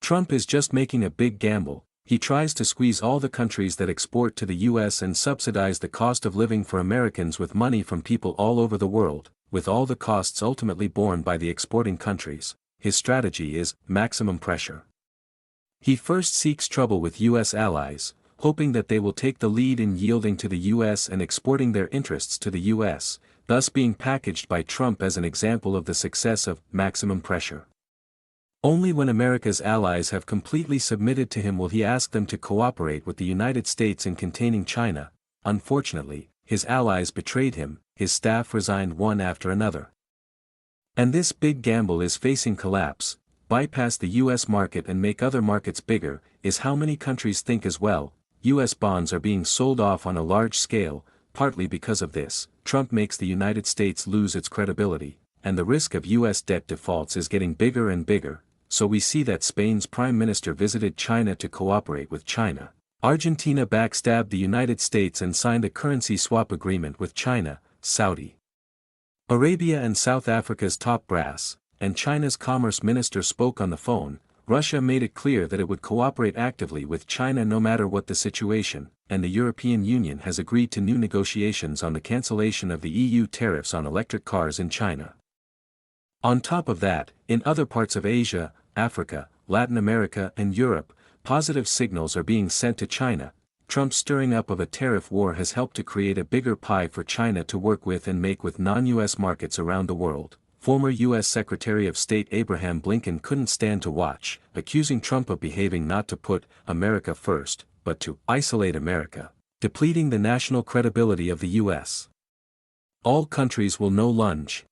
Trump is just making a big gamble. He tries to squeeze all the countries that export to the US and subsidize the cost of living for Americans with money from people all over the world, with all the costs ultimately borne by the exporting countries. His strategy is maximum pressure. He first seeks trouble with US allies, hoping that they will take the lead in yielding to the US and exporting their interests to the US, thus being packaged by Trump as an example of the success of maximum pressure. Only when America's allies have completely submitted to him will he ask them to cooperate with the United States in containing China. Unfortunately, his allies betrayed him, his staff resigned one after another. And this big gamble is facing collapse. Bypass the US market and make other markets bigger, is how many countries think as well. US bonds are being sold off on a large scale. Partly because of this, Trump makes the United States lose its credibility, and the risk of US debt defaults is getting bigger and bigger. So we see that Spain's prime minister visited China to cooperate with China. Argentina backstabbed the United States and signed a currency swap agreement with China. Saudi Arabia and South Africa's top brass, and China's commerce minister spoke on the phone. Russia made it clear that it would cooperate actively with China no matter what the situation, and the European Union has agreed to new negotiations on the cancellation of the EU tariffs on electric cars in China. On top of that, in other parts of Asia, Africa, Latin America and Europe, positive signals are being sent to China. Trump's stirring up of a tariff war has helped to create a bigger pie for China to work with and make with non-US markets around the world. Former U.S. Secretary of State Abraham Lincoln couldn't stand to watch, accusing Trump of behaving not to put America first, but to isolate America, depleting the national credibility of the U.S. All countries will no lunge.